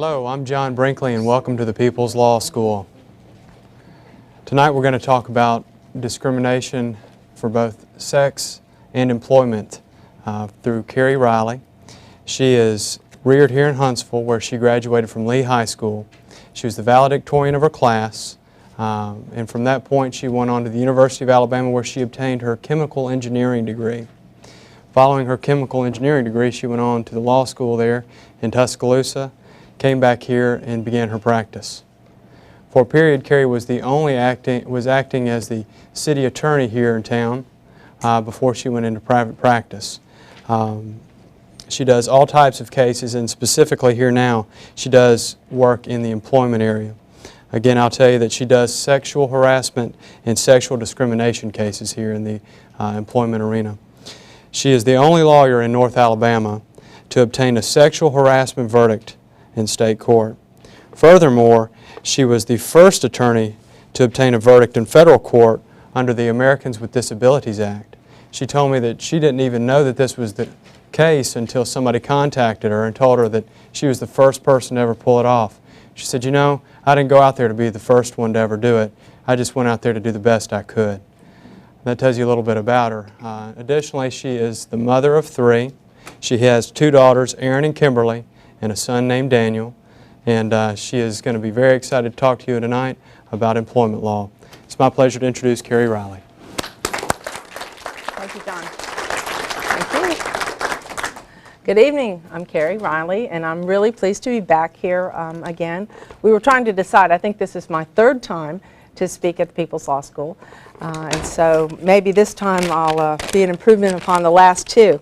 Hello, I'm John Brinkley and welcome to the People's Law School. Tonight we're going to talk about discrimination for both sex and employment through Kerri Riley. She is reared here in Huntsville, where she graduated from Lee High School. She was the valedictorian of her class, and from that point she went on to the University of Alabama, where she obtained her chemical engineering degree. Following her chemical engineering degree, she went on to the law school there in Tuscaloosa, came back here and began her practice. For a period, Kerri was acting as the city attorney here in town before she went into private practice. She does all types of cases, and specifically here now, she does work in the employment area. Again, I'll tell you that she does sexual harassment and sexual discrimination cases here in the employment arena. She is the only lawyer in North Alabama to obtain a sexual harassment verdict in state court. Furthermore, she was the first attorney to obtain a verdict in federal court under the Americans with Disabilities Act. She told me that she didn't even know that this was the case until somebody contacted her and told her that she was the first person to ever pull it off. She said, "You know, I didn't go out there to be the first one to ever do it. I just went out there to do the best I could." That tells you a little bit about her. Additionally, she is the mother of 3. She has 2 daughters, Erin and Kimberly, and a son named Daniel. And she is going to be very excited to talk to you tonight about employment law. It's my pleasure to introduce Kerri Riley. Thank you, John. Thank you. Good evening. I'm Kerri Riley, and I'm really pleased to be back here again. We were trying to decide. I think this is my 3rd time to speak at the People's Law School. And so maybe this time I'll be an improvement upon the last 2.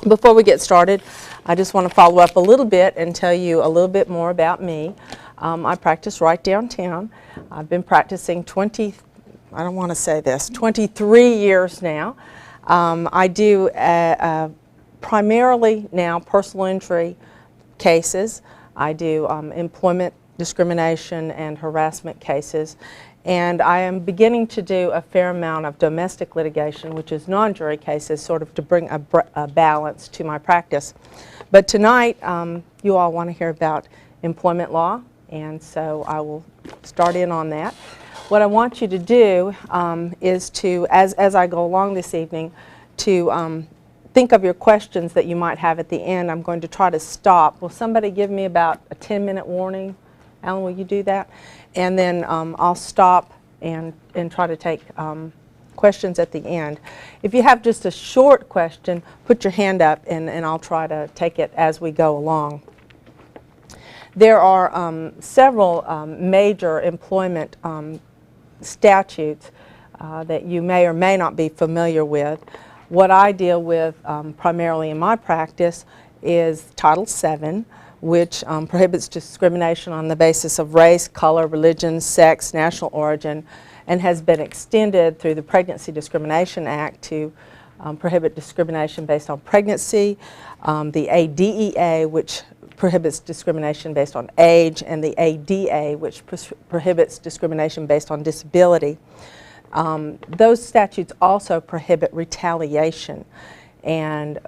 Before we get started, I just want to follow up a little bit and tell you a little bit more about me. I practice right downtown. I've been practicing 23 years now. I do primarily now personal injury cases. I do employment discrimination and harassment cases. And I am beginning to do a fair amount of domestic litigation, which is non-jury cases, sort of to bring a balance to my practice. But tonight, you all want to hear about employment law, and so I will start in on that. What I want you to do is to, as I go along this evening, to think of your questions that you might have at the end. I'm going to try to stop. Will somebody give me about a 10-minute warning? Alan, will you do that? And then I'll stop and try to take questions at the end. If you have just a short question, put your hand up and I'll try to take it as we go along. There are several major employment statutes that you may or may not be familiar with. What I deal with primarily in my practice is Title VII, which prohibits discrimination on the basis of race, color, religion, sex, national origin, and has been extended through the Pregnancy Discrimination Act to prohibit discrimination based on pregnancy, the ADEA, which prohibits discrimination based on age, and the ADA, which prohibits discrimination based on disability. Those statutes also prohibit retaliation. And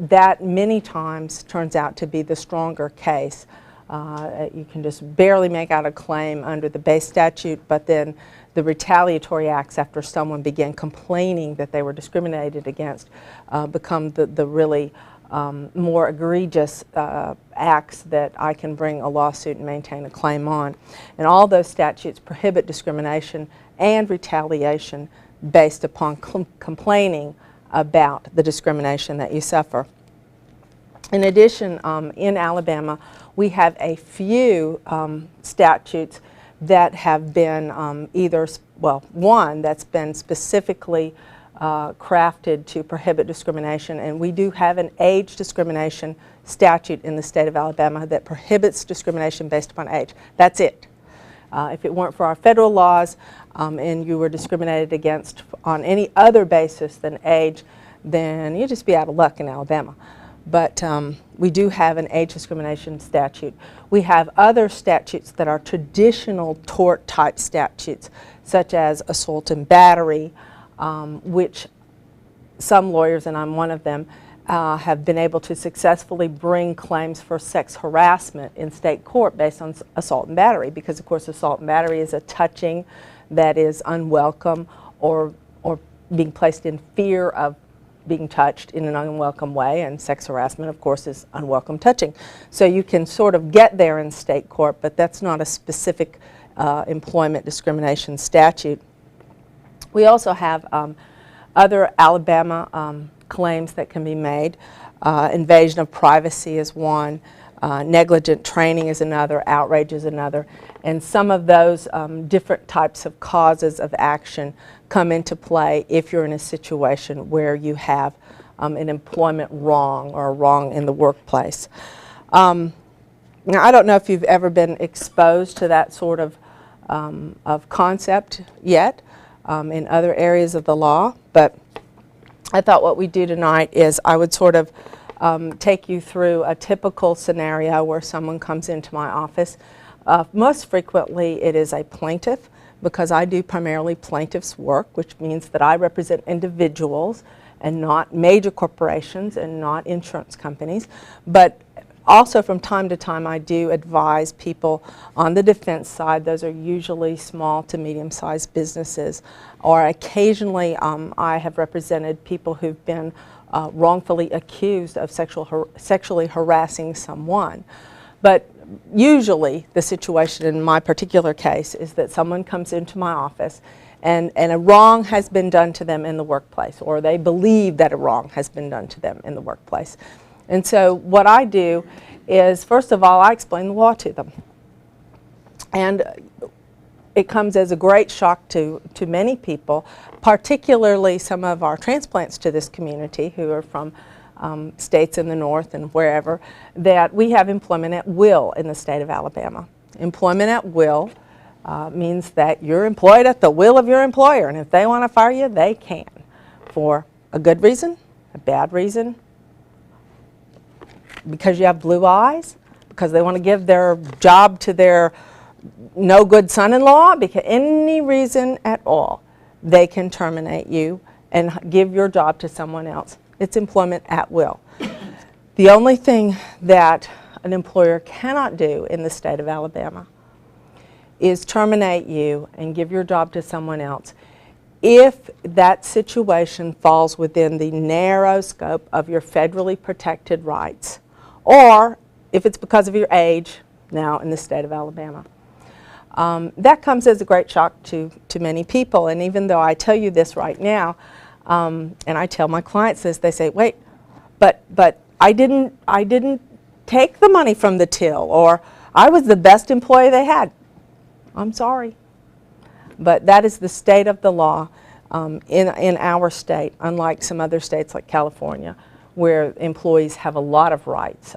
that many times turns out to be the stronger case. You can just barely make out a claim under the base statute, but then the retaliatory acts after someone began complaining that they were discriminated against become the really more egregious acts that I can bring a lawsuit and maintain a claim on. And all those statutes prohibit discrimination and retaliation based upon complaining about the discrimination that you suffer. In addition, in Alabama, we have a few statutes that have been one that's been specifically crafted to prohibit discrimination, and we do have an age discrimination statute in the state of Alabama that prohibits discrimination based upon age. That's it. If it weren't for our federal laws and you were discriminated against on any other basis than age, then you'd just be out of luck in Alabama. But we do have an age discrimination statute. We have other statutes that are traditional tort type statutes, such as assault and battery, which some lawyers, and I'm one of them, have been able to successfully bring claims for sex harassment in state court based on assault and battery, because of course assault and battery is a touching that is unwelcome or being placed in fear of being touched in an unwelcome way, and sex harassment of course is unwelcome touching. So you can sort of get there in state court, but that's not a specific employment discrimination statute. We also have other Alabama claims that can be made. Invasion of privacy is one, negligent training is another, outrage is another, and some of those different types of causes of action come into play if you're in a situation where you have an employment wrong or a wrong in the workplace. Now, I don't know if you've ever been exposed to that sort of concept yet in other areas of the law, but I thought what we'd do tonight is I would sort of take you through a typical scenario where someone comes into my office. Most frequently it is a plaintiff, because I do primarily plaintiff's work, which means that I represent individuals and not major corporations and not insurance companies. But also from time to time I do advise people on the defense side. Those are usually small to medium-sized businesses, or occasionally I have represented people who've been wrongfully accused of sexually harassing someone. But usually the situation in my particular case is that someone comes into my office and a wrong has been done to them in the workplace, or they believe that a wrong has been done to them in the workplace. And so what I do is, first of all, I explain the law to them. And it comes as a great shock to many people, particularly some of our transplants to this community who are from states in the north and wherever, that we have employment at will in the state of Alabama. Employment at will means that you're employed at the will of your employer, and if they want to fire you, they can, for a good reason, a bad reason, because you have blue eyes, because they want to give their job to their no good son-in-law, because any reason at all, they can terminate you and give your job to someone else. It's employment at will. The only thing that an employer cannot do in the state of Alabama is terminate you and give your job to someone else if that situation falls within the narrow scope of your federally protected rights, or if it's because of your age now in the state of Alabama. That comes as a great shock to many people, and even though I tell you this right now, and I tell my clients this, they say, wait, but I didn't take the money from the till, or I was the best employee they had. I'm sorry. But that is the state of the law in our state, unlike some other states like California, where employees have a lot of rights.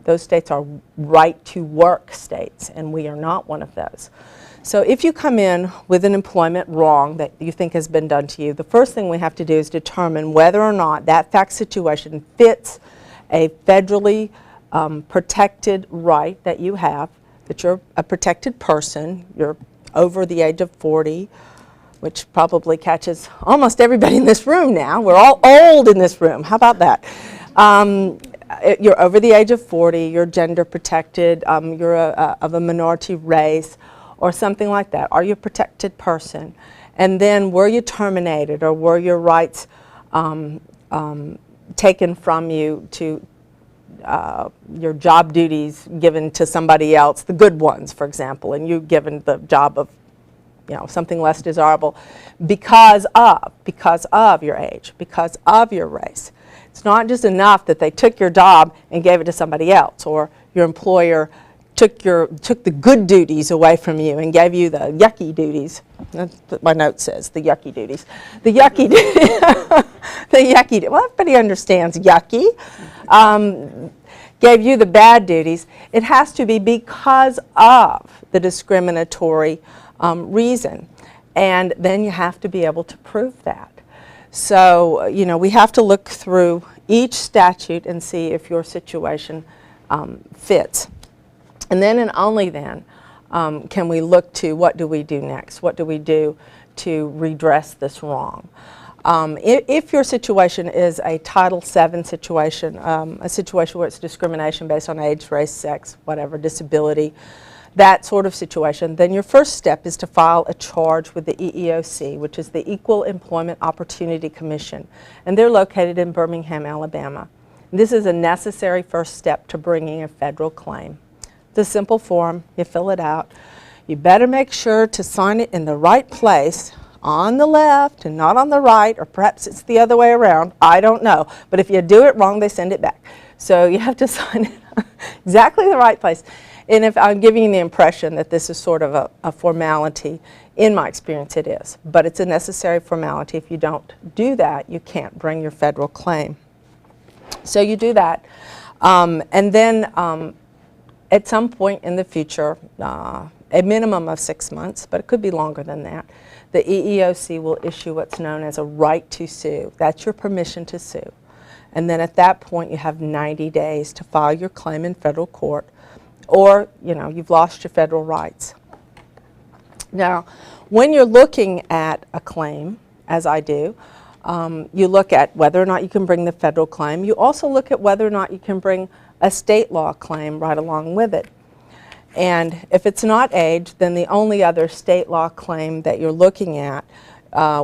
Those states are right-to-work states, and we are not one of those. So if you come in with an employment wrong that you think has been done to you, the first thing we have to do is determine whether or not that fact situation fits a federally protected right that you have, that you're a protected person, you're over the age of 40, which probably catches almost everybody in this room now. We're all old in this room. How about that? You're over the age of 40, you're gender protected, you're of a minority race, or something like that. Are you a protected person? And then were you terminated, or were your rights taken from you to your job duties given to somebody else, the good ones, for example, and you given the job of, you know, something less desirable because of your age, because of your race. It's not just enough that they took your job and gave it to somebody else, or your employer took the good duties away from you and gave you the yucky duties. That's what my note says, the yucky duties. The yucky duties. The yucky duties. Well, everybody understands yucky. Gave you the bad duties. It has to be because of the discriminatory reason. And then you have to be able to prove that. So, you know, we have to look through each statute and see if your situation fits. And then and only then can we look to what do we do next? What do we do to redress this wrong? If your situation is a Title VII situation, a situation where it's discrimination based on age, race, sex, whatever, disability, that sort of situation, then your first step is to file a charge with the EEOC, which is the Equal Employment Opportunity Commission, and they're located in Birmingham, Alabama. This is a necessary first step to bringing a federal claim. It's a simple form, you fill it out. You better make sure to sign it in the right place, on the left and not on the right, or perhaps it's the other way around, I don't know. But if you do it wrong, they send it back. So you have to sign it exactly the right place. And if I'm giving you the impression that this is sort of a formality, in my experience it is. But it's a necessary formality. If you don't do that, you can't bring your federal claim. So you do that. And then at some point in the future, a minimum of 6 months, but it could be longer than that, the EEOC will issue what's known as a right to sue. That's your permission to sue. And then at that point, you have 90 days to file your claim in federal court, or you've lost your federal rights. Now, when you're looking at a claim, as I do, you look at whether or not you can bring the federal claim. You also look at whether or not you can bring a state law claim right along with it. And if it's not age, then the only other state law claim that you're looking at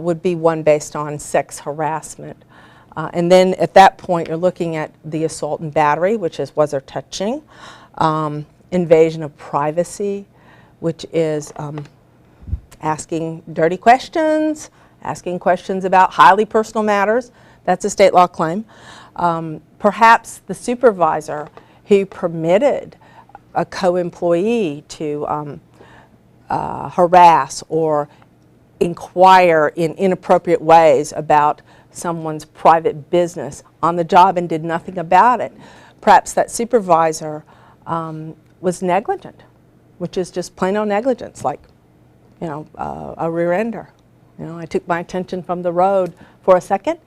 would be one based on sex harassment. And then at that point, you're looking at the assault and battery, which is was there touching, invasion of privacy, which is asking dirty questions, asking questions about highly personal matters. That's a state law claim. Perhaps the supervisor who permitted a co-employee to harass or inquire in inappropriate ways about someone's private business on the job and did nothing about it. Perhaps that supervisor was negligent, which is just plain old negligence, like a rear ender. I took my attention from the road for a second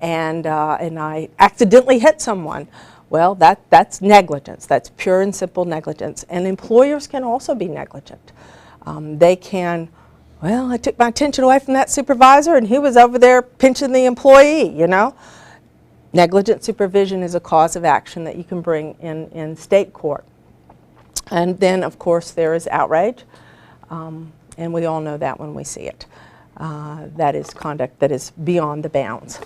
and I accidentally hit someone. Well, that's negligence. That's pure and simple negligence. And employers can also be negligent. They can, well, I took my attention away from that supervisor and he was over there pinching the employee, Negligent supervision is a cause of action that you can bring in state court. And then, of course, there is outrage. And we all know that when we see it. That is conduct that is beyond the bounds.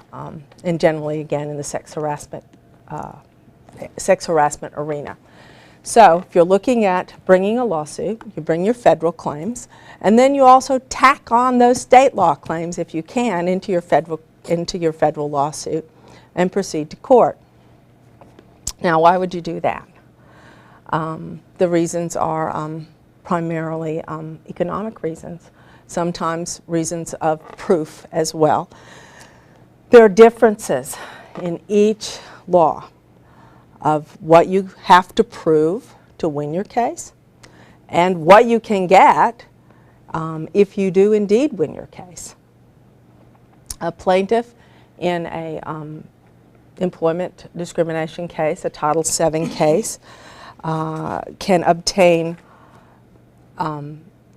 And generally, again, in the sex harassment arena. So if you're looking at bringing a lawsuit, you bring your federal claims, and then you also tack on those state law claims, if you can, into your federal lawsuit and proceed to court. Now, why would you do that? The reasons are primarily economic reasons, sometimes reasons of proof as well. There are differences in each law of what you have to prove to win your case and what you can get if you do indeed win your case. A plaintiff in a employment discrimination case, a Title VII case, can obtain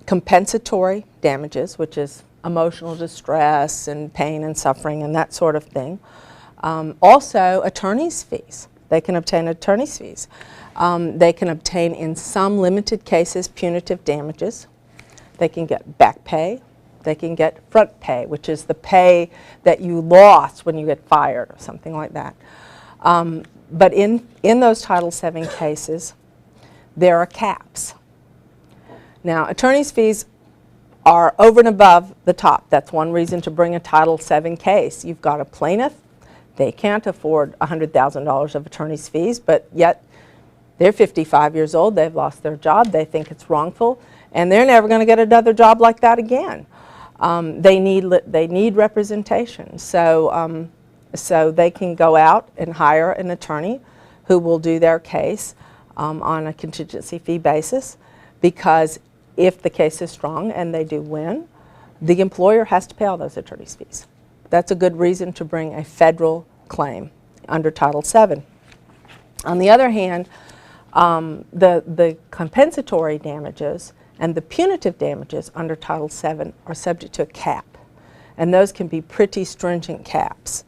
compensatory damages, which is emotional distress and pain and suffering and that sort of thing. Also, attorney's fees. They can obtain attorney's fees. They can obtain, in some limited cases, punitive damages. They can get back pay. They can get front pay, which is the pay that you lost when you get fired or something like that. But in those Title VII cases, there are caps. Now, attorney's fees are over and above the top. That's one reason to bring a Title VII case. You've got a plaintiff. They can't afford $100,000 of attorney's fees, but yet they're 55 years old. They've lost their job. They think it's wrongful, and they're never going to get another job like that again. They need representation. So they can go out and hire an attorney who will do their case on a contingency fee basis, because if the case is strong and they do win, the employer has to pay all those attorney's fees. That's a good reason to bring a federal claim under Title VII. On the other hand, the compensatory damages and the punitive damages under Title VII are subject to a cap. and those can be pretty stringent caps.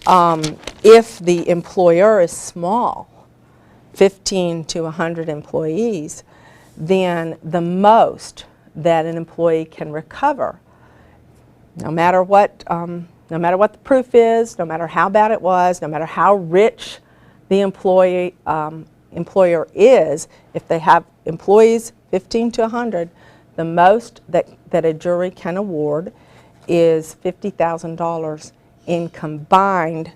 If the employer is small, 15 to 100 employees, then the most that an employee can recover, no matter what the proof is, no matter how bad it was, no matter how rich the employer is, if they have employees 15 to 100, the most that a jury can award is $50,000 in combined,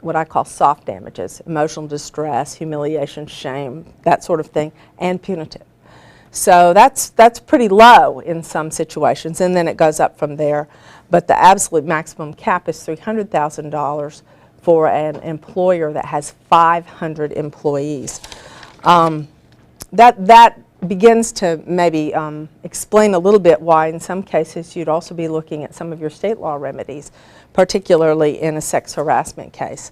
what I call soft damages, emotional distress, humiliation, shame, that sort of thing, and punitive. So that's pretty low in some situations, and then it goes up from there. But the absolute maximum cap is $300,000 for an employer that has 500 employees. That begins to maybe explain a little bit why in some cases you'd also be looking at some of your state law remedies, particularly in a sex harassment case.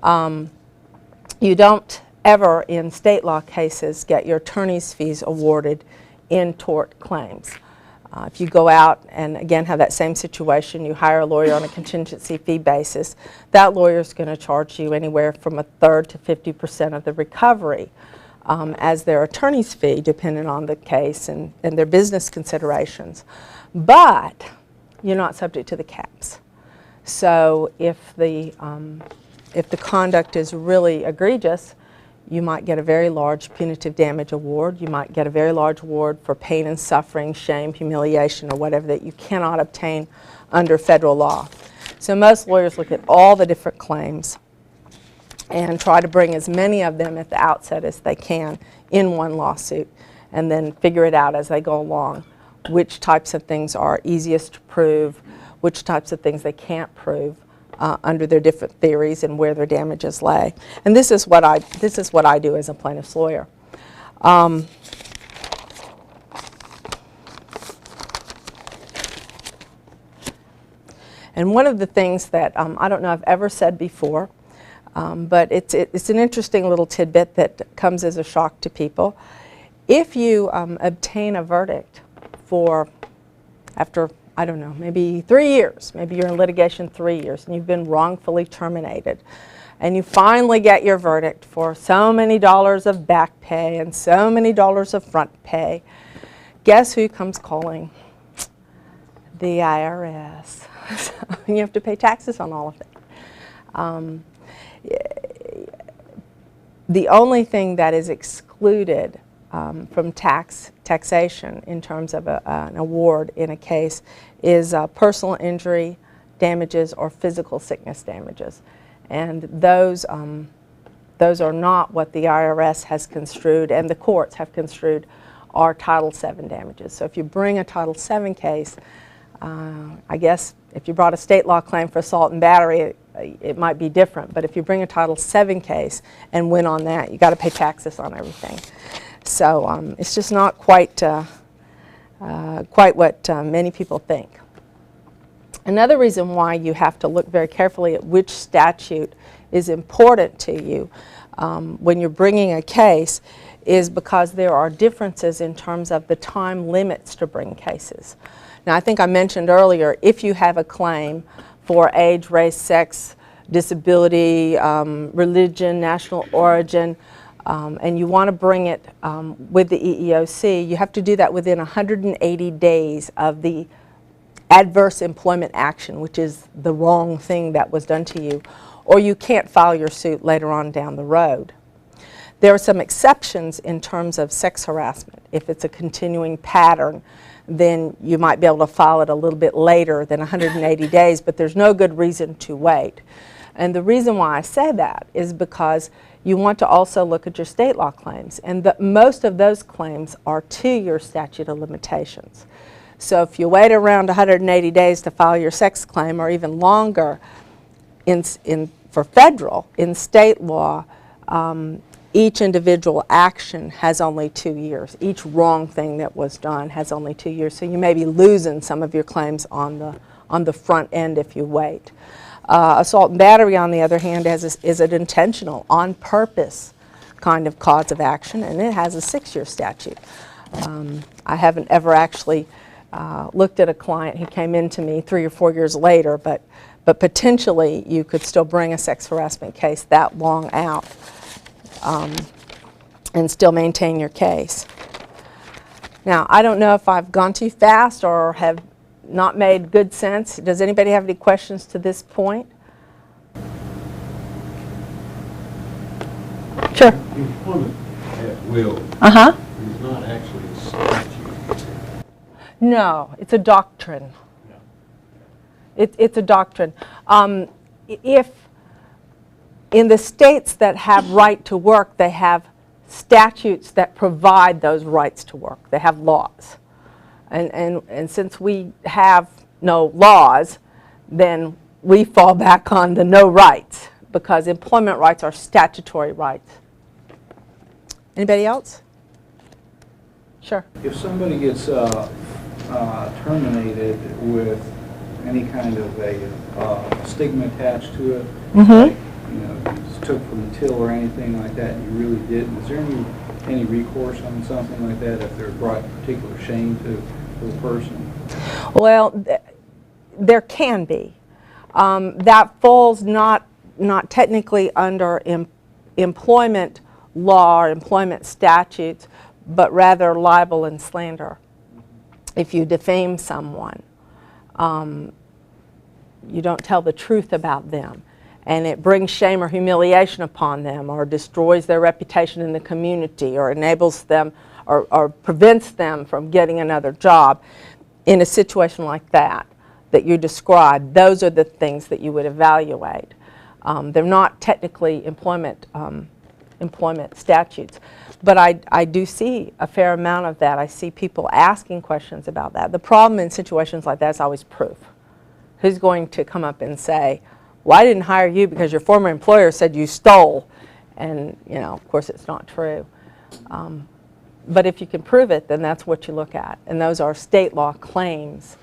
You don't ever in state law cases get your attorney's fees awarded in tort claims. If you go out and again have that same situation, you hire a lawyer on a contingency fee basis, that lawyer is going to charge you anywhere from 1/3 to 50% of the recovery as their attorney's fee, depending on the case and their business considerations. But you're not subject to the caps. So if the conduct is really egregious, you might get a very large punitive damage award. You might get a very large award for pain and suffering, shame, humiliation, or whatever that you cannot obtain under federal law. So most lawyers look at all the different claims and try to bring as many of them at the outset as they can in one lawsuit, and then figure it out as they go along, which types of things are easiest to prove, which types of things they can't prove under their different theories and where their damages lay. And this is what I do as a plaintiff's lawyer. And one of the things that I don't know I've ever said before, but it's an interesting little tidbit that comes as a shock to people. If you obtain a verdict after, I don't know, maybe 3 years, maybe you're in litigation 3 years and you've been wrongfully terminated, and you finally get your verdict for so many dollars of back pay and so many dollars of front pay, guess who comes calling? The IRS. So you have to pay taxes on all of it. The only thing that is excluded from taxation in terms of an award in a case is personal injury damages or physical sickness damages, and those are not what the IRS has construed and the courts have construed are Title VII damages. So if you bring a Title VII case, I guess if you brought a state law claim for assault and battery, it might be different, but if you bring a Title VII case and win on that, you got to pay taxes on everything. So it's just not quite what many people think. Another reason why you have to look very carefully at which statute is important to you when you're bringing a case is because there are differences in terms of the time limits to bring cases. Now, I think I mentioned earlier, if you have a claim for age, race, sex, disability, religion, national origin, and you want to bring it with the EEOC, you have to do that within 180 days of the adverse employment action, which is the wrong thing that was done to you, or you can't file your suit later on down the road. There are some exceptions in terms of sex harassment. If it's a continuing pattern, then you might be able to file it a little bit later than 180 days, but there's no good reason to wait. And the reason why I say that is because you want to also look at your state law claims, and most of those claims are 2-year statute of limitations. So if you wait around 180 days to file your sex claim, or even longer for federal, in state law, each individual action has only 2 years. Each wrong thing that was done has only 2 years. So you may be losing some of your claims on the front end if you wait. Assault and battery, on the other hand, is an intentional, on purpose kind of cause of action, and it has a 6-year statute. I haven't ever actually looked at a client who came in to me 3 or 4 years later, but potentially you could still bring a sex harassment case that long out and still maintain your case. Now, I don't know if I've gone too fast or have not made good sense. Does anybody have any questions to this point? Sure. Employment at will Uh-huh. is not actually a statute. No, it's a doctrine. It's a doctrine. If in the states that have right to work, they have statutes that provide those rights to work. They have laws. And since we have no laws, then we fall back on the no rights, because employment rights are statutory rights. Anybody else? Sure. If somebody gets terminated with any kind of a stigma attached to it, like, you know, it's took from the till or anything like that, and you really didn't, is there any recourse on something like that if they're brought particular shame to the person? Well, there can be. That falls not technically under employment law or employment statutes, but rather libel and slander. If you defame someone, you don't tell the truth about them, and it brings shame or humiliation upon them, or destroys their reputation in the community, or enables them or prevents them from getting another job. In a situation like that you described, those are the things that you would evaluate. They're not technically employment statutes, but I do see a fair amount of that. I see people asking questions about that. The problem in situations like that is always proof. Who's going to come up and say, well, I didn't hire you because your former employer said you stole? And, you know, of course it's not true. But if you can prove it, then that's what you look at. And those are state law claims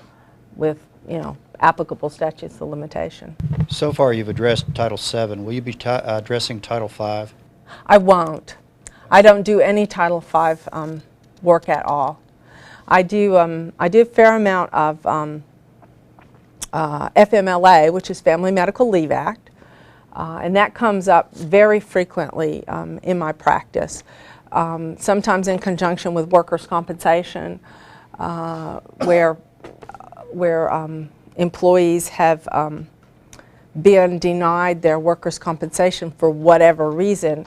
with, you know, applicable statutes of limitation. So far you've addressed Title VII. Will you be addressing Title V? I won't. I don't do any Title V work at all. I do a fair amount of FMLA, which is Family Medical Leave Act, and that comes up very frequently in my practice, sometimes in conjunction with workers' compensation, where employees have been denied their workers' compensation for whatever reason,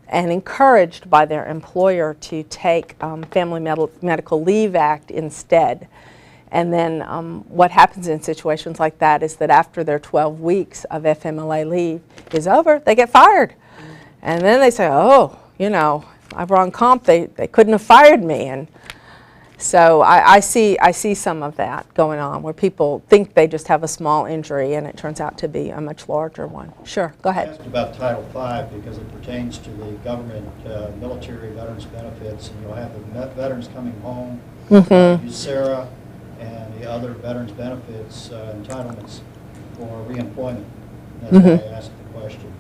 and encouraged by their employer to take Family Medical Leave Act instead. And then what happens in situations like that is that after their 12 weeks of FMLA leave is over, they get fired. And then they say, oh, you know, I've run comp, they couldn't have fired me. And so I see some of that going on, where people think they just have a small injury and it turns out to be a much larger one. Sure, go ahead. I asked about Title V because it pertains to the government military veterans benefits, and you'll have the veterans coming home, USERA, and the other veterans benefits entitlements for reemployment. That's why I asked the question.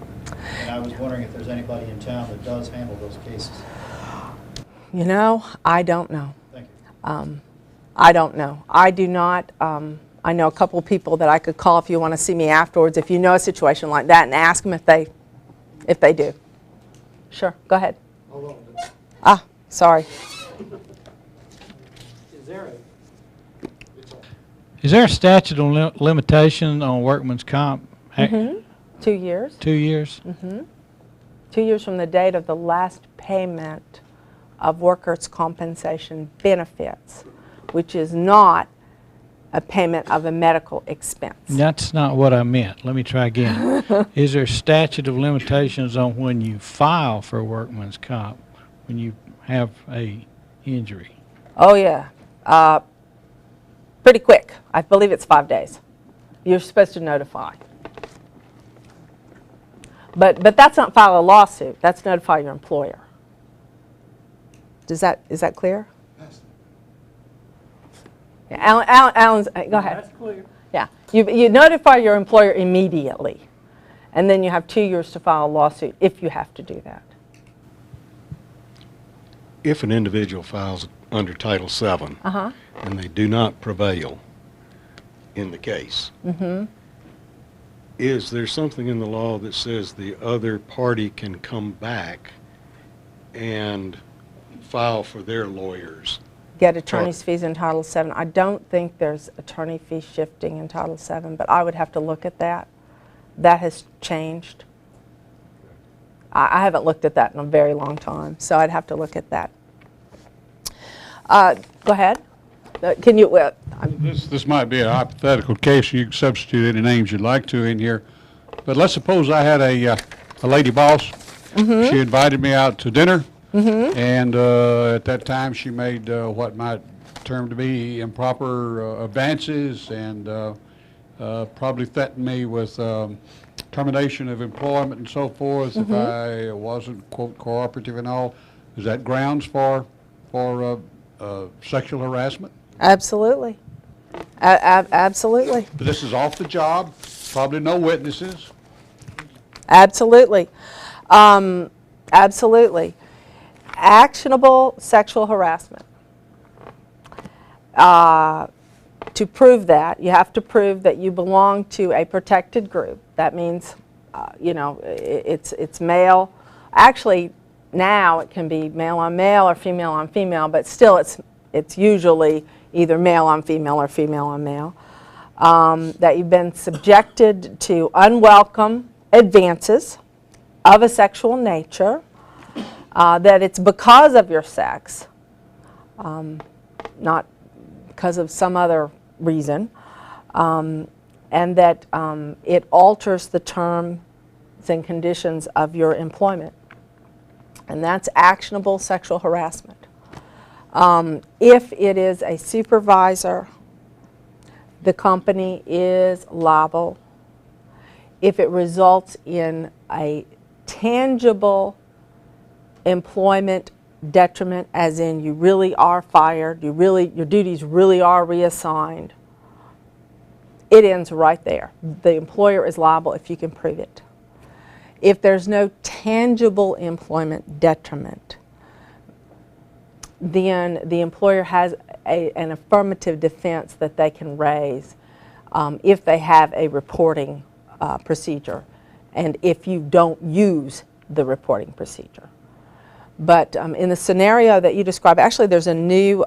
And I was wondering if there's anybody in town that does handle those cases. You know, I don't know. Thank you. I don't know. I do not. I know a couple people that I could call if you want to see me afterwards, if you know a situation like that, and ask them if they do. Sure, go ahead. Hold on. Ah, sorry. Is there a statute of limitation on workman's comp? 2 years. 2 years? 2 years from the date of the last payment of workers' compensation benefits, which is not a payment of a medical expense. That's not what I meant. Let me try again. Is there a statute of limitations on when you file for workman's comp, when you have a injury? Oh yeah, pretty quick. I believe it's 5 days. You're supposed to notify. But that's not file a lawsuit. That's notify your employer. Is that clear? Yes. Yeah, Alan's, go ahead. That's clear. Yeah, you notify your employer immediately, and then you have 2 years to file a lawsuit if you have to do that. If an individual files under Title VII, and they do not prevail in the case. Is there something in the law that says the other party can come back and file for their lawyers? Get attorney's fees in Title VII. I don't think there's attorney fee shifting in Title VII, but I would have to look at that. That has changed. I haven't looked at that in a very long time, so I'd have to look at that. Go ahead. Can you? This might be a hypothetical case. You can substitute any names you'd like to in here. But let's suppose I had a lady boss. She invited me out to dinner. And at that time, she made what might term to be improper advances and probably threatened me with termination of employment and so forth if I wasn't, quote, cooperative and all. Is that grounds for sexual harassment? Absolutely. Absolutely. But this is off the job, probably no witnesses. Absolutely. Absolutely. Actionable sexual harassment. To prove that, you have to prove that you belong to a protected group. That means, you know, it's male. Actually, now it can be male on male or female on female, but still it's usually either male on female or female on male. That you've been subjected to unwelcome advances of a sexual nature, that it's because of your sex, not because of some other reason, and that it alters the terms and conditions of your employment. And that's actionable sexual harassment. If it is a supervisor, the company is liable. If it results in a tangible employment detriment, as in you really are fired, your duties really are reassigned, it ends right there. The employer is liable if you can prove it. If there's no tangible employment detriment, then the employer has an affirmative defense that they can raise if they have a reporting procedure and if you don't use the reporting procedure. But in the scenario that you describe, actually there's a new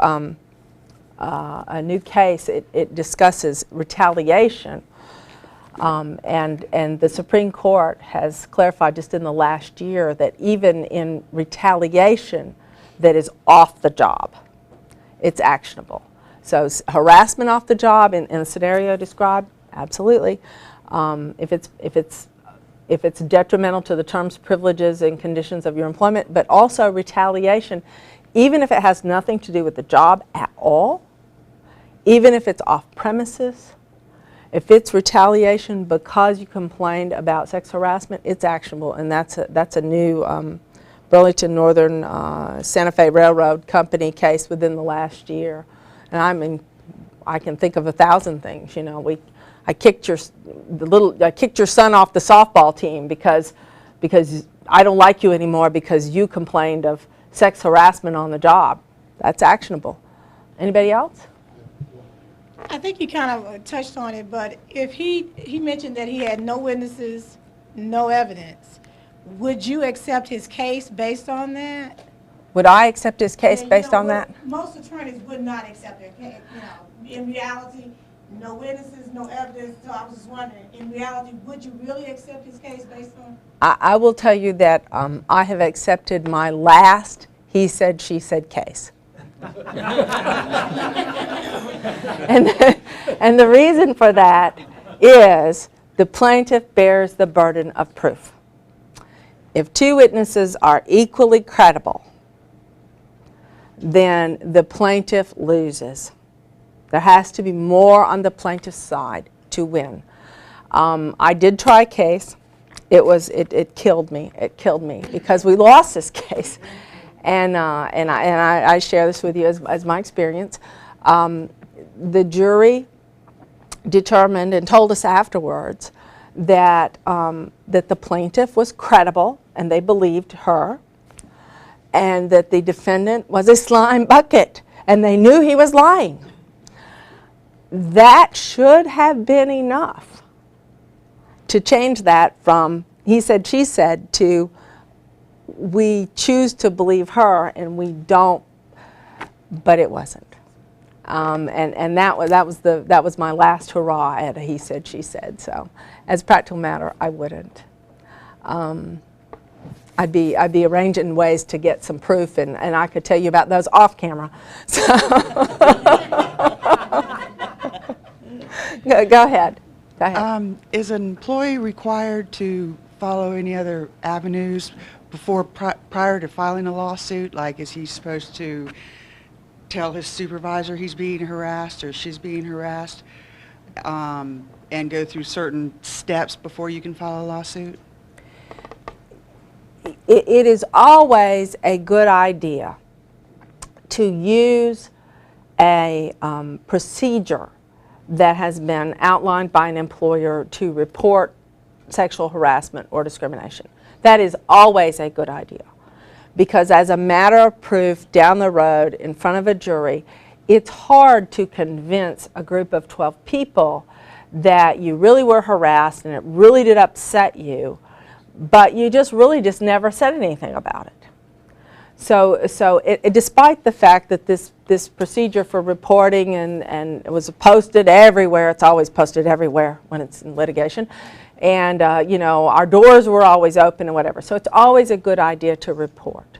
case. It discusses retaliation, and the Supreme Court has clarified just in the last year that even in retaliation that is off the job, it's actionable. So harassment off the job in the scenario described, absolutely. If it's detrimental to the terms, privileges, and conditions of your employment, but also retaliation, even if it has nothing to do with the job at all, even if it's off premises, if it's retaliation because you complained about sex harassment, it's actionable, and that's a new Burlington Northern Santa Fe Railroad Company case within the last year. And I can think of 1,000 things. You know, I kicked your son off the softball team because I don't like you anymore because you complained of sex harassment on the job. That's actionable. Anybody else? I think you kind of touched on it, but if he mentioned that he had no witnesses, no evidence, would you accept his case based on that? Would I accept his case based on that? Most attorneys would not accept their case. You know, in reality, no witnesses, no evidence. So I was just wondering, in reality, would you really accept his case based on? I will tell you that I have accepted my last he said, she said case. And the reason for that is the plaintiff bears the burden of proof. If two witnesses are equally credible, then the plaintiff loses. There has to be more on the plaintiff's side to win. I did try a case. It killed me. It killed me because we lost this case. And I share this with you as my experience. The jury determined and told us afterwards that the plaintiff was credible and they believed her, and that the defendant was a slime bucket and they knew he was lying. That should have been enough to change that from he said, she said, to we choose to believe her and we don't, but it wasn't. And that was my last hurrah at a he said, she said. So as a practical matter, I wouldn't. I'd be arranging ways to get some proof, and I could tell you about those off camera. So go ahead. Go ahead. Is an employee required to follow any other avenues before prior to filing a lawsuit? Like, is he supposed to tell his supervisor he's being harassed or she's being harassed, and go through certain steps before you can file a lawsuit? It is always a good idea to use a procedure that has been outlined by an employer to report sexual harassment or discrimination. That is always a good idea, because as a matter of proof down the road in front of a jury, it's hard to convince a group of 12 people that you really were harassed and it really did upset you, but you just never said anything about it. So despite the fact that this procedure for reporting and it was posted everywhere, it's always posted everywhere when it's in litigation, and you know, our doors were always open and whatever, so it's always a good idea to report.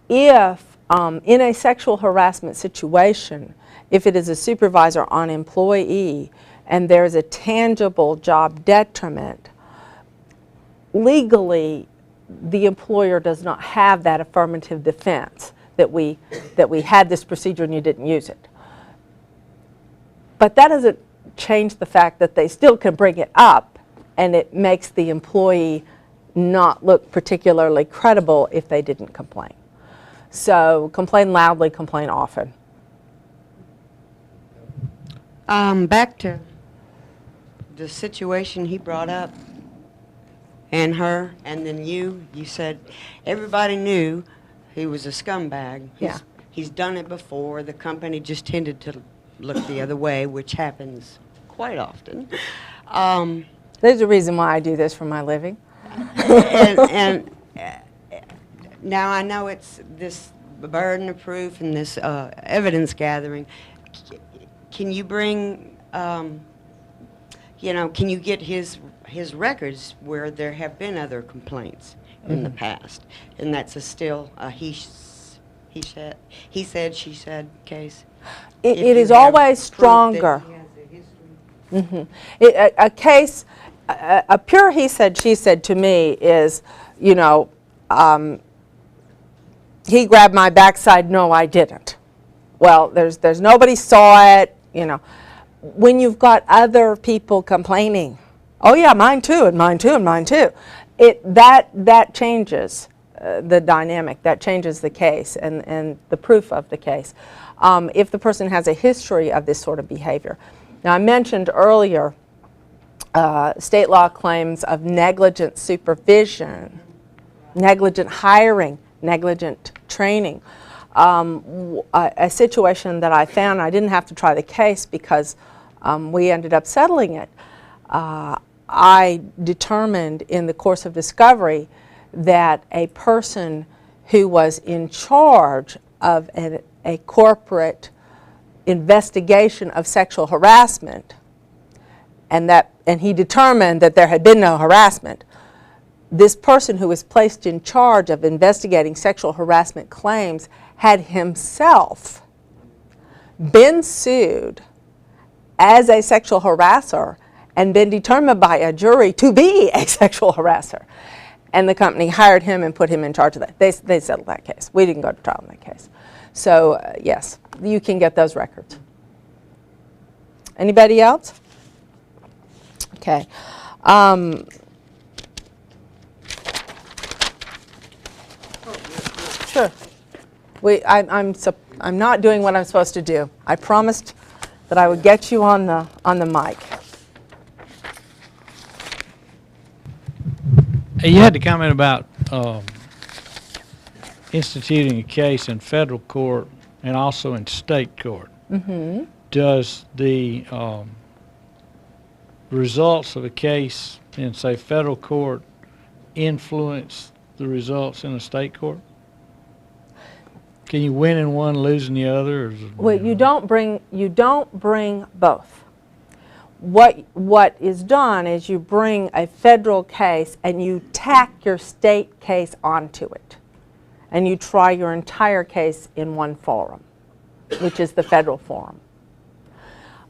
If in a sexual harassment situation, if it is a supervisor on employee and there's a tangible job detriment, legally the employer does not have that affirmative defense that we had this procedure and you didn't use it. But that doesn't change the fact that they still can bring it up, and it makes the employee not look particularly credible if they didn't complain. So complain loudly, complain often. Back to the situation he brought up, and her, and then you said everybody knew he was a scumbag. He's done it before. The company just tended to look the other way, which happens quite often. There's a reason why I do this for my living. and now I know it's this burden of proof and this evidence gathering. Can you bring, you know, can you get his records where there have been other complaints in the past, and that's still a he said, she said case? It is always stronger. A case, a pure he said, she said to me is, you know, he grabbed my backside, no I didn't. Well, there's nobody saw it, you know. When you've got other people complaining, oh yeah, mine too, and mine too, and mine too, that changes the dynamic, that changes the case and the proof of the case. If the person has a history of this sort of behavior. Now, I mentioned earlier state law claims of negligent supervision, negligent hiring, negligent training. A situation that I found, I didn't have to try the case because we ended up settling it. I determined in the course of discovery that a person who was in charge of a corporate investigation of sexual harassment, and he determined that there had been no harassment. This person who was placed in charge of investigating sexual harassment claims had himself been sued as a sexual harasser and been determined by a jury to be a sexual harasser. And the company hired him and put him in charge of that. They settled that case. We didn't go to trial in that case. So yes, you can get those records. Anybody else? Okay. Sure. I'm not doing what I'm supposed to do. I promised that I would get you on the mic. You had to comment about instituting a case in federal court and also in state court, does the results of a case in, say, federal court influence the results in a state court? Can you win in one, lose in the other? Or is it, Well, you don't bring both. What is done is you bring a federal case and you tack your state case onto it. And you try your entire case in one forum, which is the federal forum.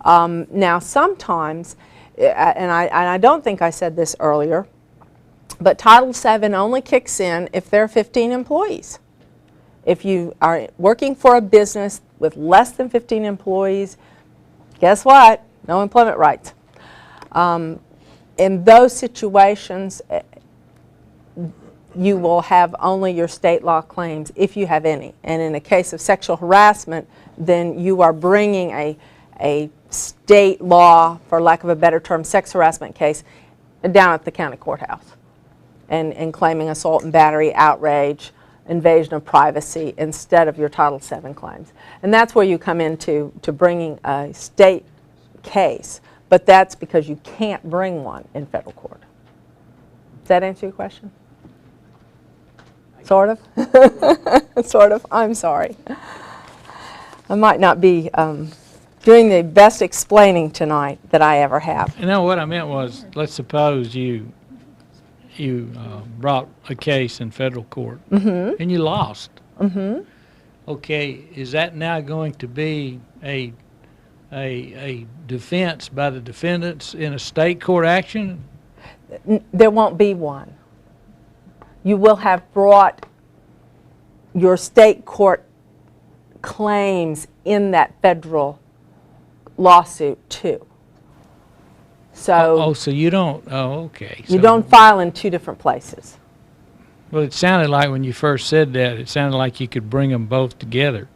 Now sometimes, and I don't think I said this earlier, but Title VII only kicks in if there are 15 employees. If you are working for a business with less than 15 employees, guess what? No employment rights. In those situations, you will have only your state law claims, if you have any. And in a case of sexual harassment, then you are bringing a state law, for lack of a better term, sex harassment case down at the county courthouse and claiming assault and battery, outrage, invasion of privacy instead of your Title VII claims. And that's where you come into bringing a state case, but that's because you can't bring one in federal court. Does that answer your question? Sort of? Sort of? I'm sorry. I might not be doing the best explaining tonight that I ever have. you know, what I meant was, let's suppose you brought a case in federal court and you lost. Okay, is that now going to be a defense by the defendants in a state court action? There won't be one. You will have brought your state court claims in that federal lawsuit too. So, so you don't, okay. you So- don't file in two different places. Well, it sounded like when you first said that, it sounded like you could bring them both together.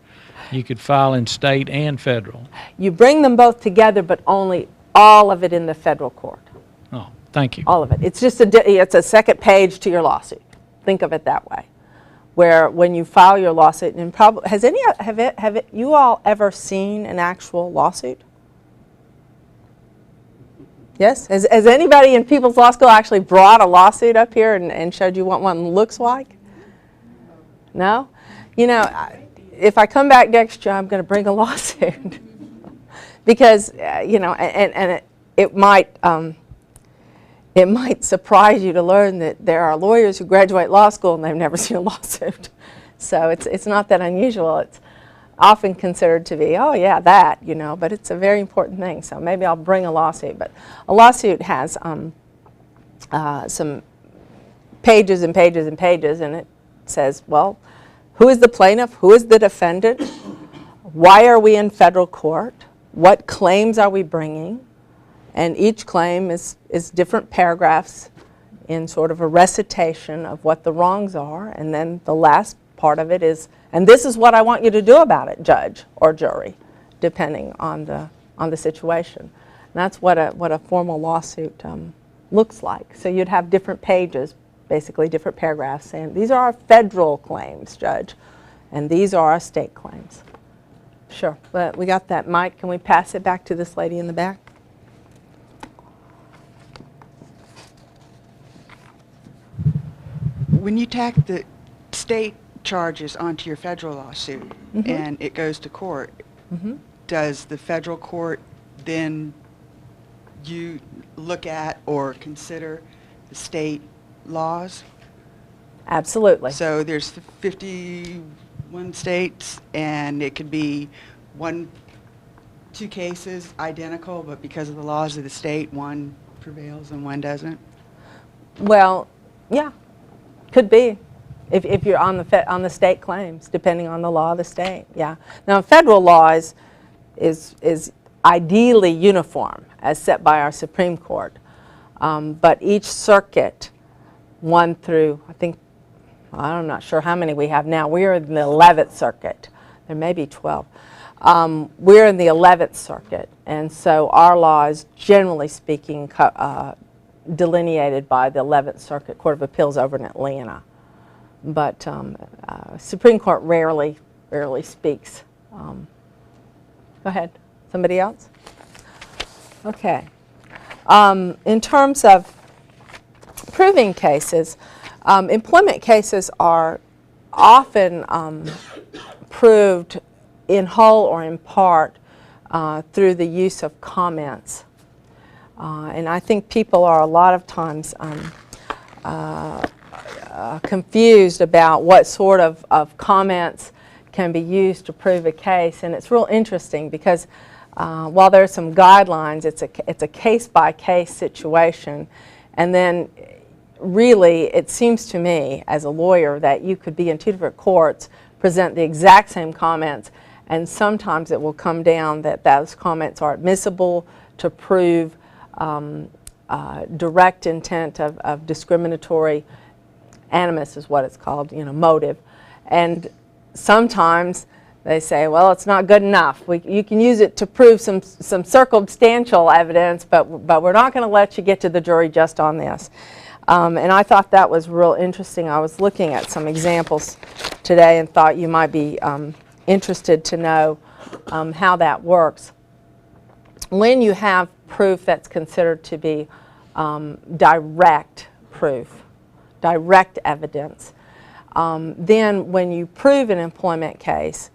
You could file in state and federal. You bring them both together, but only all of it in the federal court. Oh, thank you. All of it. It's just it's a second page to your lawsuit. Think of it that way. Where when you file your lawsuit, and probably have you all ever seen an actual lawsuit? Yes? Has anybody in People's Law School actually brought a lawsuit up here and showed you what one looks like? No? You know, if I come back next year, I'm going to bring a lawsuit. Because, you know, and it might surprise you to learn that there are lawyers who graduate law school and they've never seen a lawsuit. So it's not that unusual. It's often considered to be, oh yeah, that, you know, but it's a very important thing. So maybe I'll bring a lawsuit. But a lawsuit has some pages and pages and pages, and it says, well, who is the plaintiff? Who is the defendant? Why are we in federal court? What claims are we bringing? And each claim is different paragraphs in sort of a recitation of what the wrongs are. And then the last part of it is, and this is what I want you to do about it, judge or jury, depending on the situation. And that's what a formal lawsuit looks like. So you'd have different pages, basically different paragraphs saying, these are our federal claims, judge, and these are our state claims. Sure, but we got that. Mike, can we pass it back to this lady in the back? When you tack the state charges onto your federal lawsuit and it goes to court, does the federal court then you look at or consider the state laws? Absolutely. So there's 51 states, and it could be two cases identical, but because of the laws of the state, one prevails and one doesn't? Well, yeah, could be. If you're on the state claims, depending on the law of the state, yeah. Now, federal law is ideally uniform, as set by our Supreme Court, but each circuit, one through, I think, I'm not sure how many we have now. We're in the 11th circuit. There may be 12. We're in the 11th circuit, and so our law is, generally speaking, delineated by the 11th Circuit Court of Appeals over in Atlanta. But Supreme Court rarely speaks Go ahead. Somebody else? Okay. In terms of proving cases, employment cases are often proved in whole or in part through the use of comments. And I think people are a lot of times confused about what sort of comments can be used to prove a case. And it's real interesting because while there are some guidelines, it's a case-by-case situation. And then really, it seems to me as a lawyer that you could be in two different courts, present the exact same comments, and sometimes it will come down that those comments are admissible to prove direct intent of discriminatory animus is what it's called, motive. And sometimes they say, well, it's not good enough. You can use it to prove some circumstantial evidence, but we're not going to let you get to the jury just on this. And I thought that was real interesting. I was looking at some examples today and thought you might be interested to know how that works. When you have proof that's considered to be direct proof, direct evidence, then when you prove an employment case,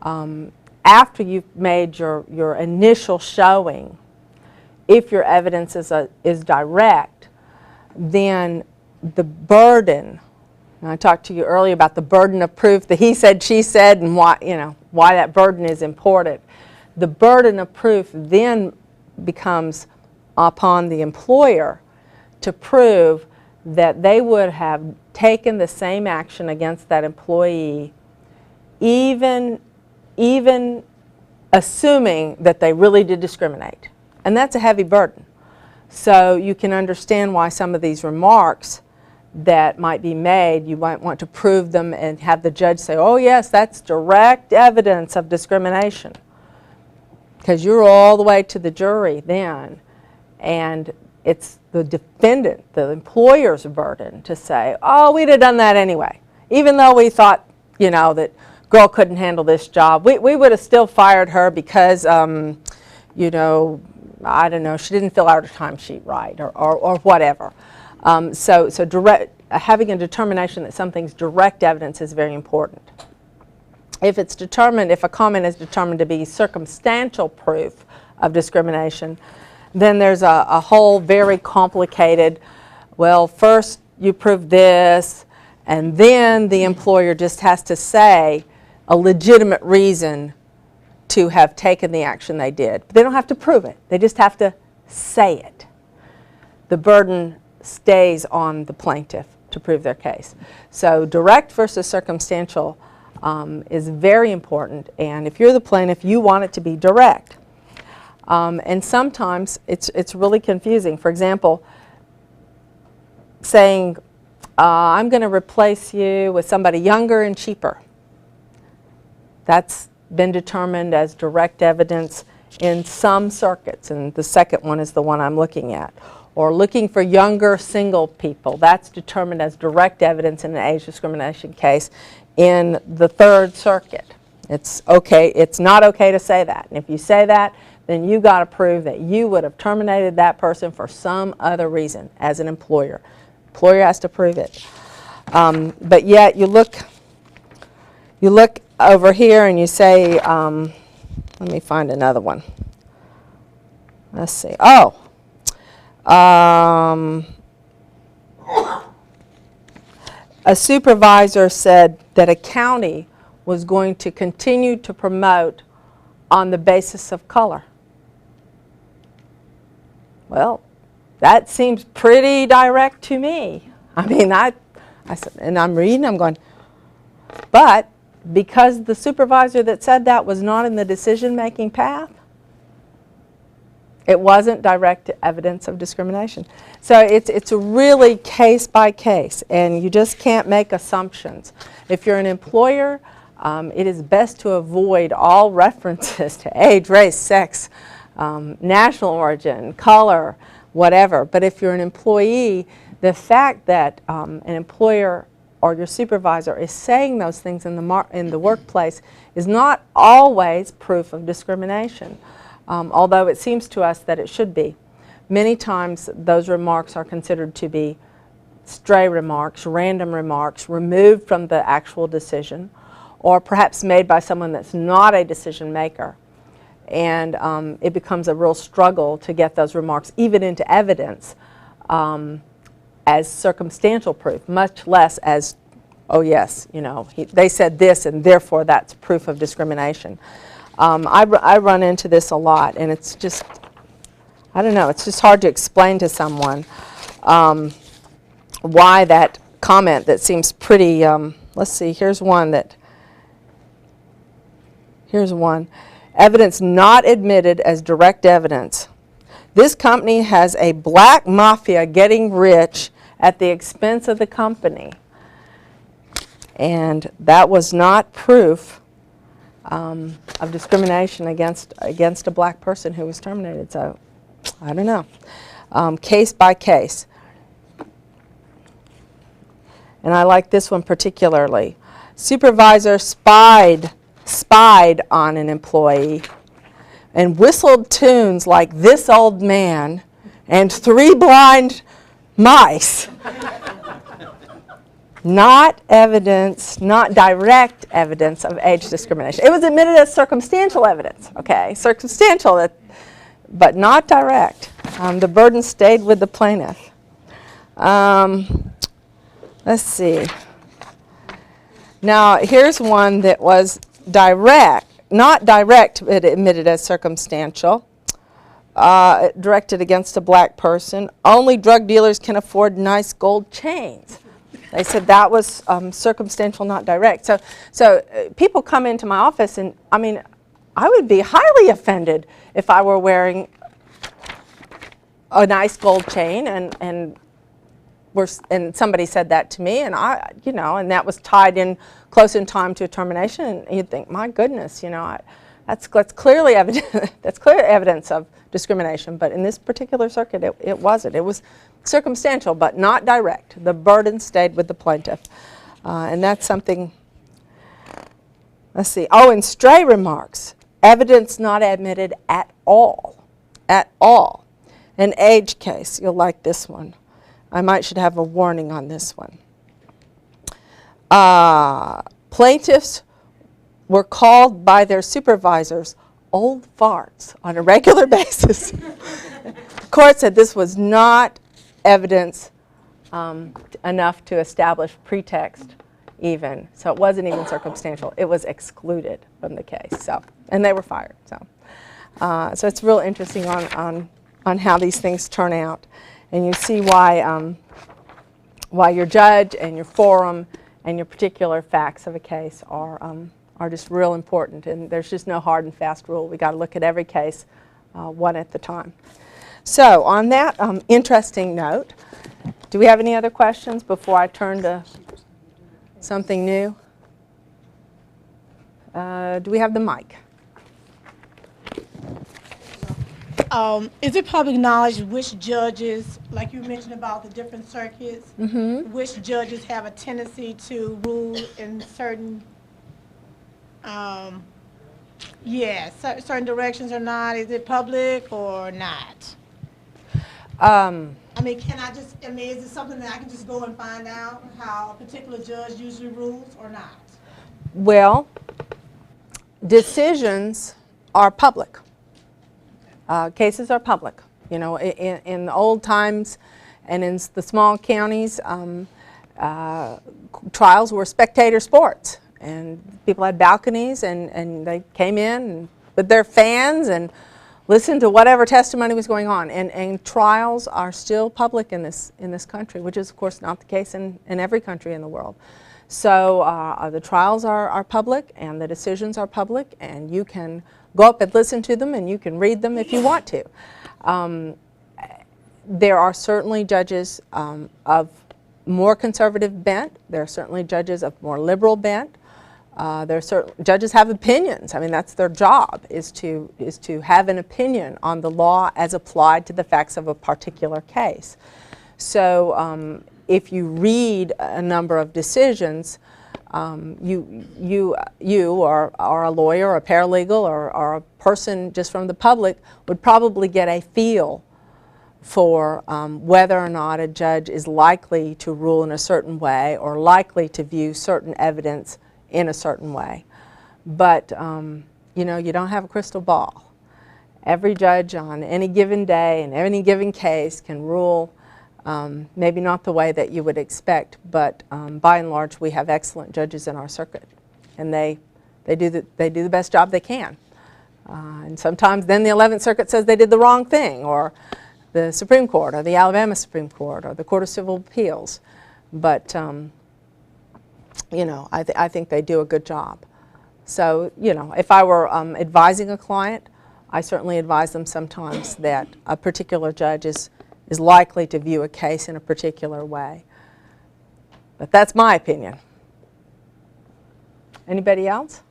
after you've made your initial showing, if your evidence is direct, then the burden, and I talked to you earlier about the burden of proof, the he said, she said, and why that burden is important. The burden of proof then becomes upon the employer to prove that they would have taken the same action against that employee, even assuming that they really did discriminate. And that's a heavy burden. So you can understand why some of these remarks that might be made, you might want to prove them and have the judge say, oh yes, that's direct evidence of discrimination. Because you're all the way to the jury then, and it's the defendant, the employer's burden to say, oh, we'd have done that anyway. Even though we thought, that girl couldn't handle this job, we would have still fired her because, I don't know, she didn't fill out her timesheet right or whatever. So having a determination that something's direct evidence is very important. If a comment is determined to be circumstantial proof of discrimination, then there's a whole very complicated, well, first you prove this, and then the employer just has to say a legitimate reason to have taken the action they did. But they don't have to prove it. They just have to say it. The burden stays on the plaintiff to prove their case. So direct versus circumstantial is very important. And if you're the plaintiff, you want it to be direct. And sometimes it's really confusing. For example, saying, I'm going to replace you with somebody younger and cheaper. That's been determined as direct evidence in some circuits, and the second one is the one I'm looking at. Or looking for younger single people, that's determined as direct evidence in an age discrimination case in the Third Circuit. It's not okay to say that. And if you say that, then you've got to prove that you would have terminated that person for some other reason as an employer. Employer has to prove it. But yet you look over here and you say, let me find another one. Let's see. A supervisor said that a county was going to continue to promote on the basis of color. Well, that seems pretty direct to me. I mean, I said, and I'm reading, I'm going, but because the supervisor that said that was not in the decision-making path, it wasn't direct evidence of discrimination. So it's a really case by case, and you just can't make assumptions. If you're an employer, it is best to avoid all references to age, race, sex, national origin, color, whatever. But if you're an employee, the fact that an employer or your supervisor is saying those things in the workplace is not always proof of discrimination, although it seems to us that it should be. Many times those remarks are considered to be stray remarks, random remarks, removed from the actual decision, or perhaps made by someone that's not a decision maker. And it becomes a real struggle to get those remarks even into evidence as circumstantial proof, much less as, oh yes, you know, they said this and therefore that's proof of discrimination. I run into this a lot, and it's just, I don't know, it's just hard to explain to someone why that comment that seems pretty, let's see, here's one. Evidence not admitted as direct evidence. This company has a black mafia getting rich at the expense of the company. And that was not proof of discrimination against a black person who was terminated. So, I don't know. Case by case. And I like this one particularly. Supervisor spied on an employee and whistled tunes like This Old Man and Three Blind Mice. Not evidence, not direct evidence of age discrimination. It was admitted as circumstantial evidence, okay? Circumstantial, but not direct. The burden stayed with the plaintiff. Let's see. Now, here's one that was direct, not direct, but admitted as circumstantial. Directed against a black person. Only drug dealers can afford nice gold chains. They said that was circumstantial, not direct. So people come into my office, and I mean, I would be highly offended if I were wearing a nice gold chain and somebody said that to me, and and that was tied in close in time to a termination, and you'd think, my goodness, that's clearly evidence. That's clear evidence of discrimination. But in this particular circuit, it wasn't. It was circumstantial, but not direct. The burden stayed with the plaintiff, and that's something. Let's see. Oh, and stray remarks, evidence not admitted at all, at all. An age case. You'll like this one. I should have a warning on this one. Plaintiffs were called by their supervisors old farts on a regular basis. The court said this was not evidence enough to establish pretext even. So it wasn't even circumstantial. It was excluded from the case. So, and they were fired. So it's real interesting on how these things turn out. And you see why your judge and your forum and your particular facts of a case are just real important. And there's just no hard and fast rule. We got to look at every case one at the time. So on that interesting note, do we have any other questions before I turn to something new? Do we have the mic? Is it public knowledge which judges, like you mentioned about the different circuits, which judges have a tendency to rule in certain, certain directions or not? Is it public or not? I mean, is it something that I can just go and find out how a particular judge usually rules or not? Well, decisions are public. Cases are public. In the old times and in the small counties, trials were spectator sports. And people had balconies, and they came in with their fans and listened to whatever testimony was going on. And trials are still public in this country, which is, of course, not the case in every country in the world. So the trials are public, and the decisions are public, and you can go up and listen to them, and you can read them if you want to. There are certainly judges of more conservative bent. There are certainly judges of more liberal bent. Judges have opinions. I mean, that's their job, is to have an opinion on the law as applied to the facts of a particular case. So if you read a number of decisions, you or a lawyer or a paralegal or a person just from the public would probably get a feel for whether or not a judge is likely to rule in a certain way or likely to view certain evidence in a certain way. But you know, you don't have a crystal ball. Every judge on any given day in any given case can rule, maybe not the way that you would expect, but by and large we have excellent judges in our circuit, and they do the best job they can. And sometimes then the 11th Circuit says they did the wrong thing, or the Supreme Court, or the Alabama Supreme Court, or the Court of Civil Appeals. But you know, I think they do a good job. So, you know, if I were advising a client, I certainly advise them sometimes that a particular judge is likely to view a case in a particular way. But that's my opinion. Anybody else?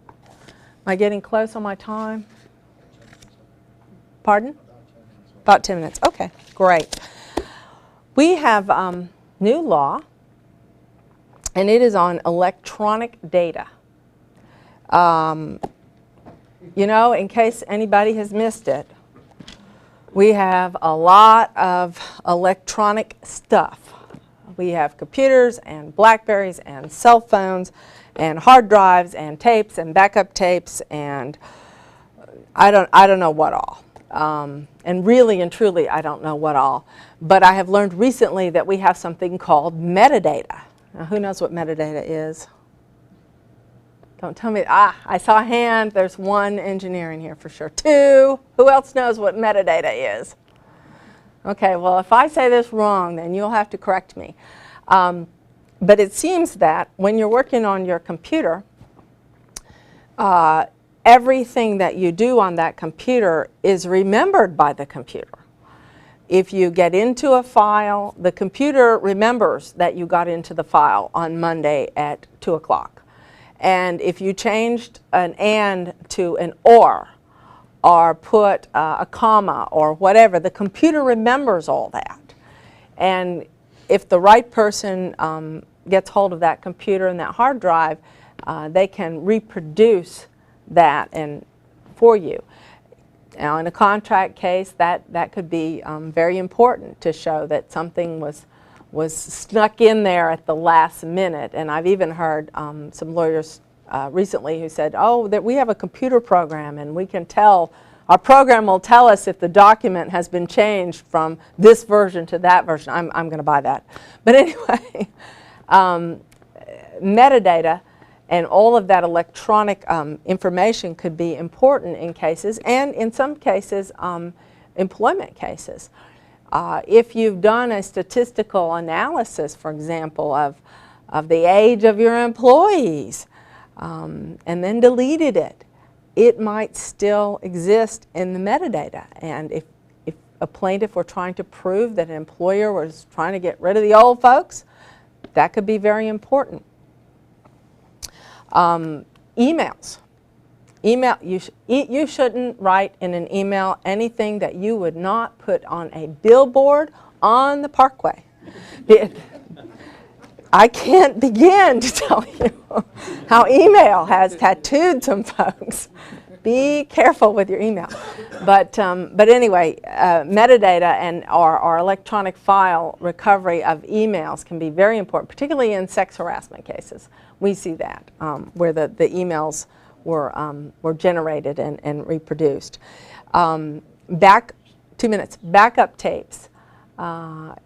Am I getting close on my time? Pardon? About 10 minutes. Okay, great. We have new law, and it is on electronic data. You know, in case anybody has missed it, we have a lot of electronic stuff. We have computers and BlackBerries and cell phones and hard drives and tapes and backup tapes and I don't know what all. And really and truly I don't know what all. But I have learned recently that we have something called metadata. Now who knows what metadata is? Don't tell me. I saw a hand. There's one engineer in here for sure. Two. Who else knows what metadata is? Okay, well, if I say this wrong, then you'll have to correct me. But it seems that when you're working on your computer, everything that you do on that computer is remembered by the computer. If you get into a file, the computer remembers that you got into the file on Monday at 2 o'clock. And if you changed an and to an or put a comma or whatever, the computer remembers all that. And if the right person gets hold of that computer and that hard drive, they can reproduce that for you. Now in a contract case, that could be very important to show that something was snuck in there at the last minute. And I've even heard some lawyers recently who said, oh, that we have a computer program and we can tell, our program will tell us if the document has been changed from this version to that version. I'm going to buy that. But anyway, metadata and all of that electronic information could be important in cases, and in some cases, employment cases. If you've done a statistical analysis, for example, of the age of your employees, and then deleted it, it might still exist in the metadata. And if a plaintiff were trying to prove that an employer was trying to get rid of the old folks, that could be very important. Emails. You shouldn't write in an email anything that you would not put on a billboard on the parkway. I can't begin to tell you how email has tattooed some folks. Be careful with your email. But anyway, metadata and our electronic file recovery of emails can be very important, particularly in sex harassment cases. We see that, where the emails were generated and reproduced. 2 minutes, backup tapes.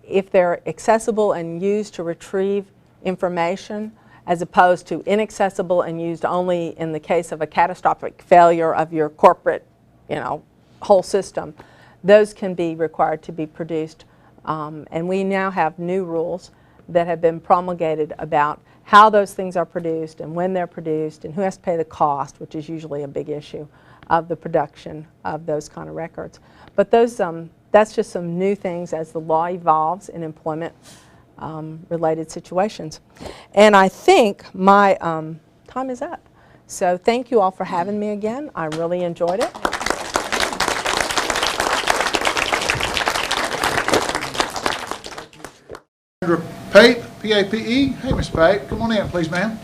If they're accessible and used to retrieve information, as opposed to inaccessible and used only in the case of a catastrophic failure of your corporate, whole system, those can be required to be produced. And we now have new rules that have been promulgated about how those things are produced and when they're produced and who has to pay the cost, which is usually a big issue of the production of those kind of records. But those, that's just some new things as the law evolves in employment related situations. And I think my time is up. So thank you all for having me again. I really enjoyed it. Pape, P-A-P-E. Hey, Ms. Pape, come on in, please, ma'am.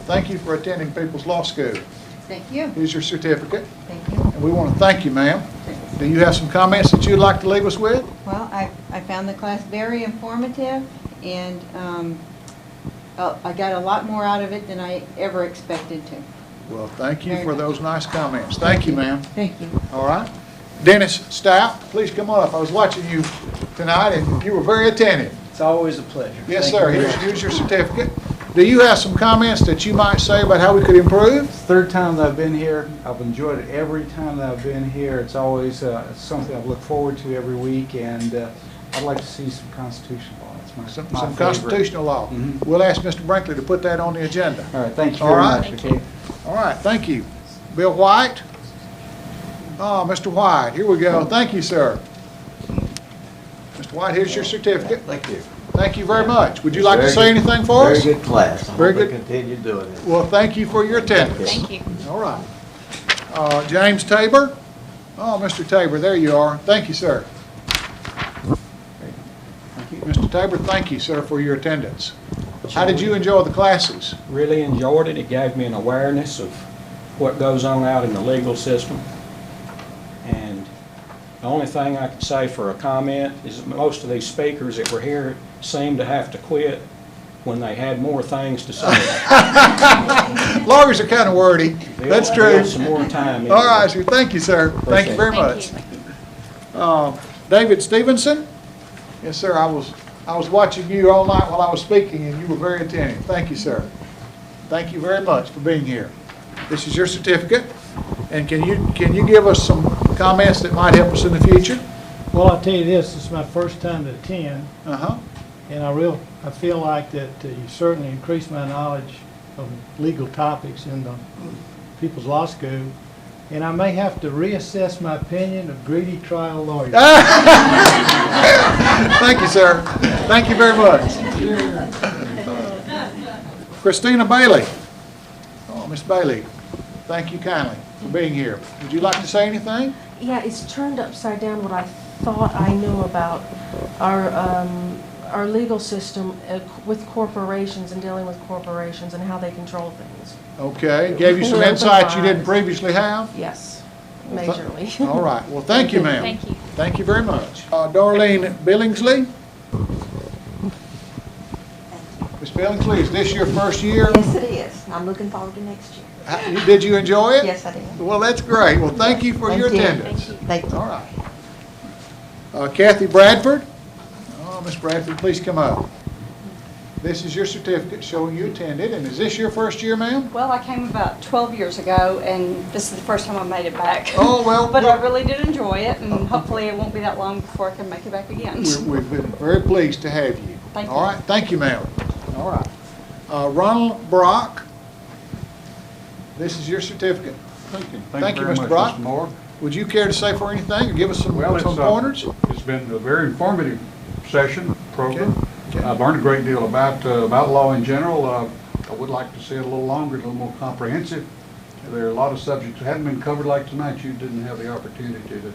Thank you for attending People's Law School. Thank you. Here's your certificate. Thank you. And we want to thank you, ma'am. Do you have some comments that you'd like to leave us with? Well, I found the class very informative, and I got a lot more out of it than I ever expected to. Well, thank you Very for much. those nice comments. Thank you, ma'am. Thank you. All right. Dennis Stout, please come on up. I was watching you tonight, and you were very attentive. It's always a pleasure. Yes, Thank sir. you very Here's your certificate. Do you have some comments that you might say about how we could improve? It's the third time that I've been here. I've enjoyed it every time that I've been here. It's always something I've looked forward to every week, and I'd like to see some constitutional law. It's my Some favorite. constitutional law. We'll ask Mr. Brinkley to put that on the agenda. All right, thank you All very right. much. Okay. All right, thank you. Bill White? Oh, Mr. White, here we go. Thank you, sir. Mr. White, here's your certificate. Thank you. Thank you very much. Would you like to Very say good- anything for us? Very good class. I Very hope they good. continue doing it. Well, thank you for your attendance. Thank you. All right. James Tabor? Oh, Mr. Tabor, there you are. Thank you, sir. Mr. Tabor, thank you, sir, for your attendance. How did you enjoy the classes? Really enjoyed it. It gave me an awareness of what goes on out in the legal system. And the only thing I could say for a comment is that most of these speakers that were here seemed to have to quit when they had more things to say. Lawyers are kind of wordy. That's true. Build some more time. All right, sir. Thank you, sir. Thank you very much. David Stevenson? Yes, sir. I was watching you all night while I was speaking, and you were very attentive. Thank you, sir. Thank you very much for being here. This is your certificate, and can you give us some comments that might help us in the future? Well, I'll tell you this is my first time to attend, Uh-huh. and I feel like that you certainly increased my knowledge of legal topics in the People's Law School, and I may have to reassess my opinion of greedy trial lawyers. Thank you, sir. Thank you very much. Christina Bailey. Oh, Miss Bailey, thank you kindly for being here. Would you like to say anything? Yeah, it's turned upside down what I thought I knew about our legal system with corporations and dealing with corporations and how they control things. Okay, gave you some insights you didn't previously have? Yes, majorly. All right, well, thank you, ma'am. Thank you. Thank you very much. Darlene Billingsley? Miss Billingsley, is this your first year? Yes, it is. I'm looking forward to next year. Did you enjoy it? Yes, I did. Well, that's great. Well, thank you for your attendance. Thank you. All right. Kathy Bradford? Oh, Miss Bradford, please come up. This is your certificate showing you attended, and is this your first year, ma'am? Well, I came about 12 years ago, and this is the first time I made it back. Oh, well. But I really did enjoy it, and hopefully it won't be that long before I can make it back again. We've been very pleased to have you. Thank you. All right, thank you, ma'am. All right. Ronald Brock, this is your certificate. Thank you. Thank you, very Mr. much, Brock. Mr. Moore. Would you care to say for anything or give us some Well, pointers? It's been a very informative session, program. Okay. I've learned a great deal about law in general. I would like to see it a little longer, a little more comprehensive. There are a lot of subjects that haven't been covered like tonight. You didn't have the opportunity to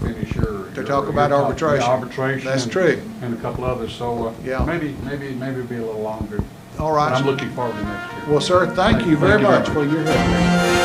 finish your... talk about arbitration. Arbitration. That's true. And a couple others, so Yeah. maybe be a little longer. All right. But I'm looking forward to next year. Well, sir, thank you very much for your help.